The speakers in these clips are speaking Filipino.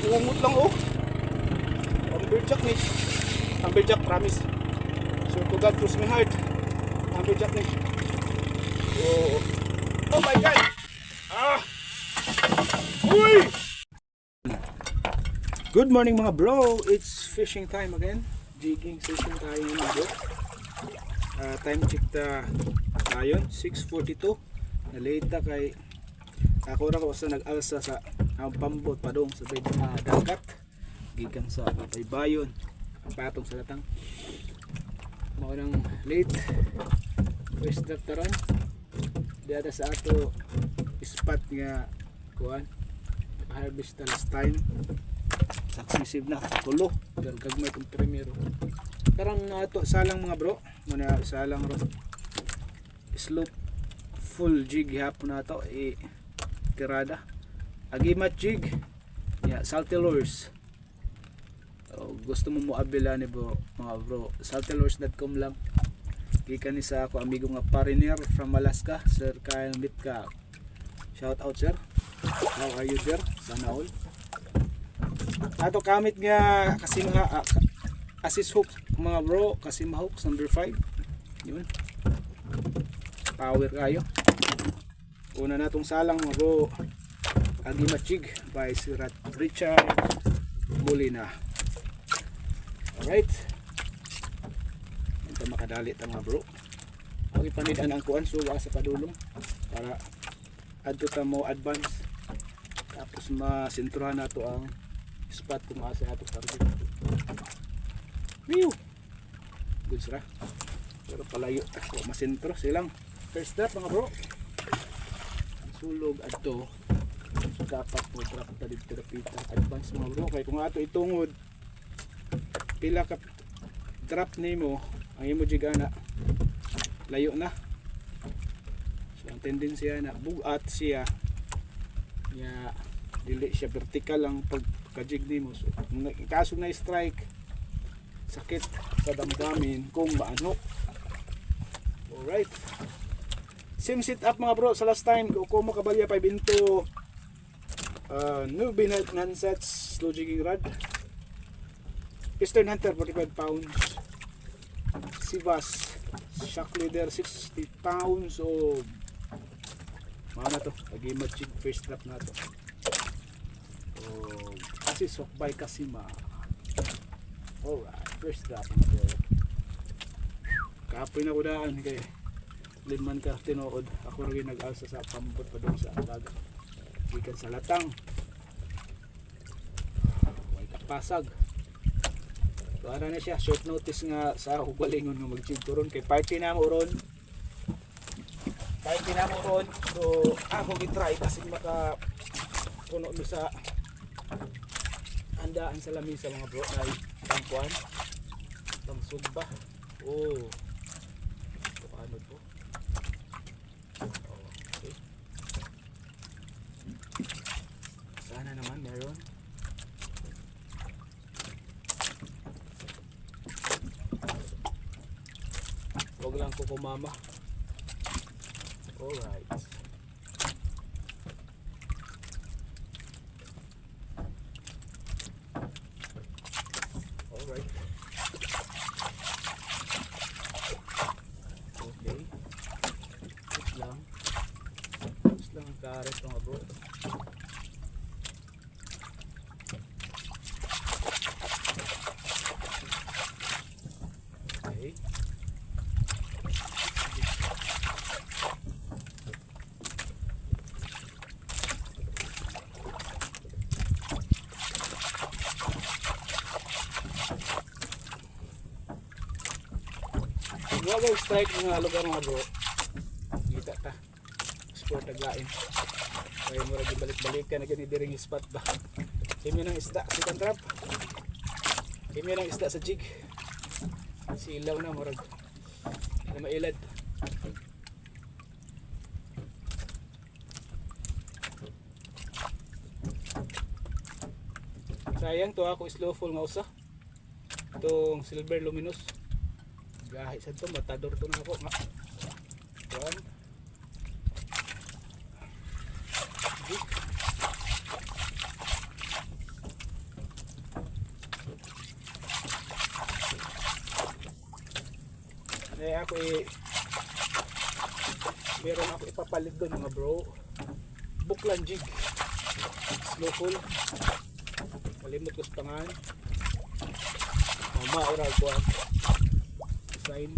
Ungot lang oh. Amberjack ni. Amberjack promise. So to God cross my heart. Amberjack ni. Oh. Oh my God. Ah. Uy. Good morning mga bro. It's fishing time again. Jigging session tayo mga bro. Time check tayo 6:42. Na late ta kay ako ra ko sa nag-alsa sa ang pambot padong sa dagat gikan sa Baybayon patong sa latang mao nang late first start taron diada sa ato spot nga kuan harvest last time successive na tulo gagmay tong primero karang ato salang mga bro muna salang ro slope full jig hapon na to tirada agimat jig ya salty lures. Gusto mo moabila ni bro mga bro saltylures.com lang gikan ni sa ako amigo nga pariner from Alaska Sir Kyle Mitka, shout out sir, how are you there, sana all ato kamit nga kasi mga assist hook mga bro kasi mahooks number 5 yun power kayo. Una natong salang mga bro Agimat Jig by Sir Richard Molina. Alright, ito makadali ta mga bro. Ang ipanidan ang kuan suwa sa padulong para adto ta mo advance tapos masentruhan nato ang spot kung asa ato target. Whew, good sira pero palayo ako masentro silang first step mga bro sulog adto dapat mo trap ta dito dapita advance mga bro kay kung ato itungod pila ka drop nimo ang imo jigana layo na so ang tendensya na bugat siya nya dili siya vertical ang pagka-jig nimo so kung kaso na strike sakit sa damdamin kung maanok. Alright, same setup mga bro sa last time ko makabalya 5 into newbie nansets slow jigging rod Eastern Hunter 45 pounds Sivas shock leader 60 pounds o mga na to agimat jig first trap na to kasi sokbay kasima. Alright, first trap mga bro kapoy na ko daan kay liman ka tinuod ako rin nag-alsa sa pambot pa doon sa dagat gikan sa latang way kapasag so ano na siya short notice nga sa ugalingon nga mag-jig ron kay party na mo ron so ako gitry kasi maka puno mi sa andaan sa lamisa mga bro ay pangkuan pang sugba ano to okay. Sana naman meron huwag lang ko kumama. Alright, alright. Okay, tapos lang ang karet mga bro. Okay, wag strike mga lugar mga bro kita ta sport aglain kaya mo rin balik-balikan na ganit diring spot ba kimi ng isda sa trap kimi ng isda sa jig silaw na murag na mailad sayang to ako slow full nga usa itong silver luminous gahi sa ito matador to na ako nga kuan ako meron ako ipapalit doon mga bro. Buklan jig. Slow pull. Malimot ko sa pangan. Oral ko ang sign.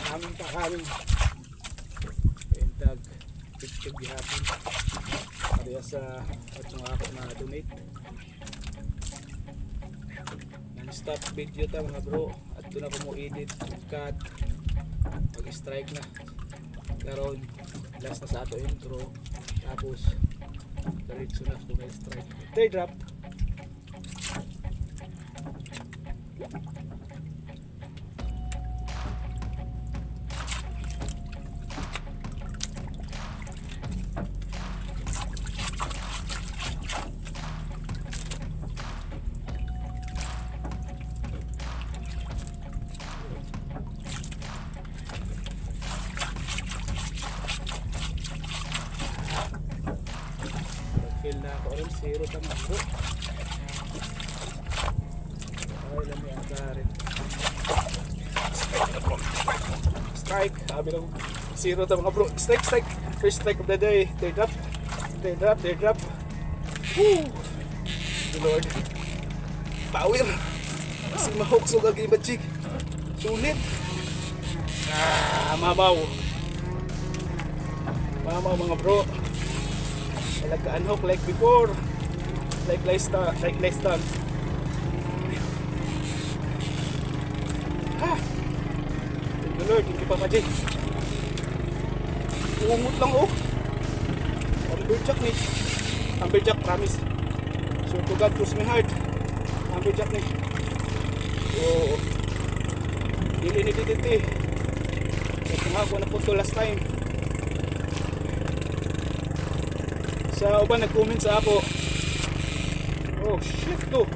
Kaming kakaming. Entag. Picture gihapon. Kaya sa at mga ako na donate. Non-stop video ta mga bro. At doon ako mo edit, cut, mag-strike na. Karon last na sa ato intro. Tapos diretso na kung may strike. Third drop. Feel na ako rin, zero tama ko. Ay lang yung rin. Strike, sabi lang zero tama mga bro. Strike, strike. First strike of the day. Third drop. Third drop, third drop. Woo! Good Lord. Power. Kasi mahuksog ang iba chik. Sulit. Mamaw. Mamaw mga bro. Nagka-unhook like before, like last time. Thank you Lord, hindi pa majig. Umungot lang oh. Amberjack ni. Amberjack, promise. So to God, cross my heart. Amberjack ni. Oh, dili ni dito. Ito nga ako na po to last time. Sa uban nag-comment sa ako. Oh shit to.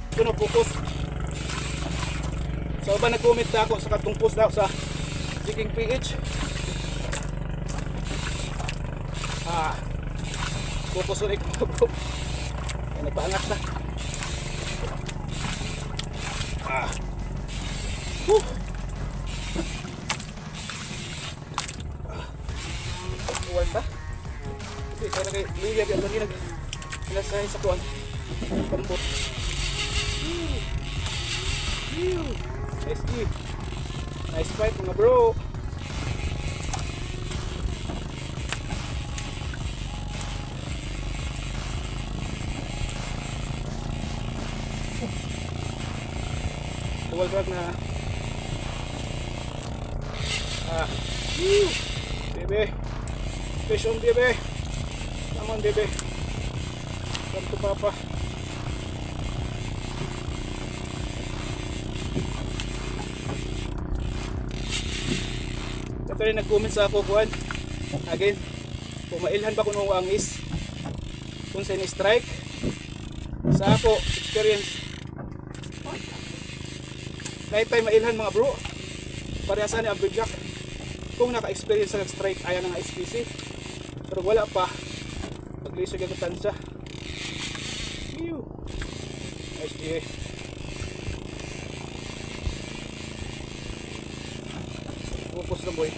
Ito na focus. Sa uban nag-comment sa ako sa katong post daw sa Jigging PH. Focus ulit ko bro. Ay, nagpaangat na. Uwan ba? Okay, kaya kay liyag yung lagi naglasahin sa kuwan. Pambot. Nice key. Nice fight mga bro. Dual drag na. Baby. Fish on baby. Come on baby. Come to papa. Ito rin nag-comment sa ako kuhan. Again, pumailhan ba kung ang angis kung sa strike sa ako experience. Lifetime mailhan mga bro. Parehasa ni Amberjack. Kung naka-experience sa strike ayan ng SPC. Pero wala pa. Pag-lisog yung tansya. Nice day. Focus na boy.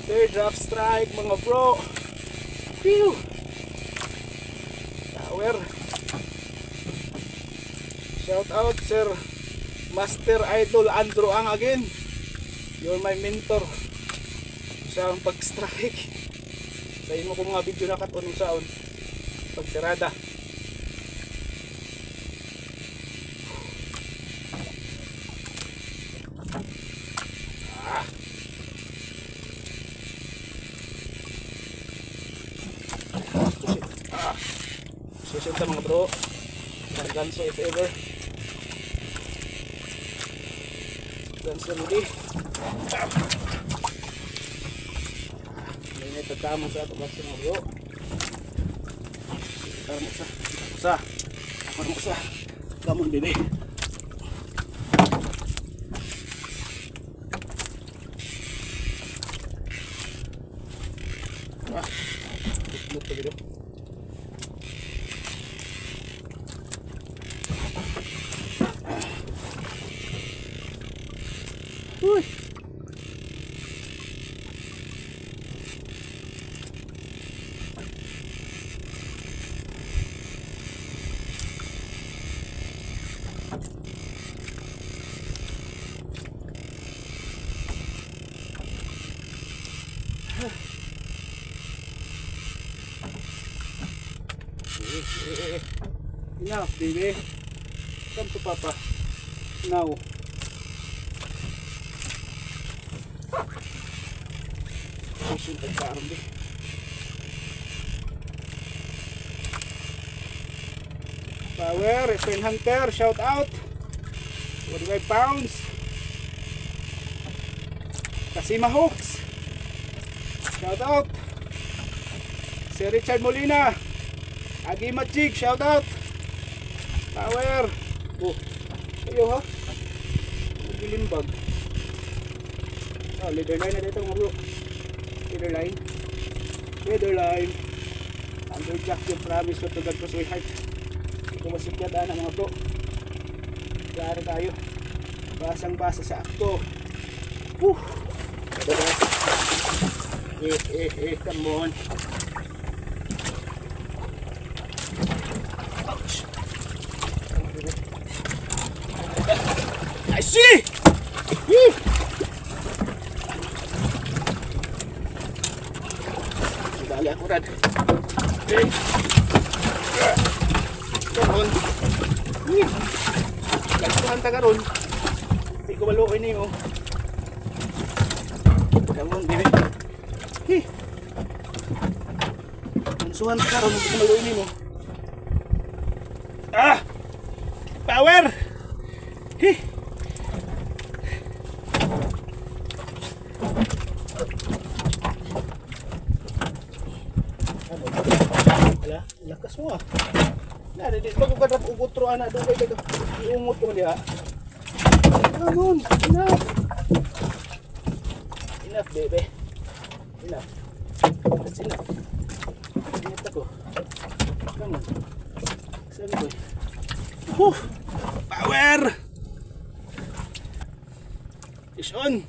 Third drop strike mga bro. Phew. Tower. Shout out sir Master Idol Andrew Ang again. You're my mentor sa pag-strike. Sa imo ko mga video na katunong saon pagtirada. Susunta mga bro. Ganso if ever. Ganso muli. May nagtatamo sa ato ganso mga bro. Parang usa. Come on baby. sakto dito. Uy. Enough, baby. Come to Papa. Now. Fishing pagkaroon din. Power, Return Hunter, shout out. 45 pounds. Kasima Hooks. Shout out. Si Richard Molina. Agi Machig, shout out. Power. Oh, ayo ha. Magilimbag. Oh, leader line na dito mga bro. Leader line. Leader line. Underjack yung promise of the God Crossway Heart. Ito masikyadaan mga bro. Klaro tayo. Basang basa sa akto. Woo! Come on. I see! Woo! Dali ako rad. Okay. Come on. Lagsuhan ta karon. Hindi ko maluoy niyo. Come on, baby. Hey. Lagsuhan ta karon, hindi ko maluoy niyo. Ah! Power! Hey. Ala, lakas mo ah. Nari, di ba ko kadap ugutro anak doon kayo iumot ko diha. Come on, enough. Enough, baby. Enough. That's enough. Ingat ako. Come on. Sabi ko. Power! Fish on!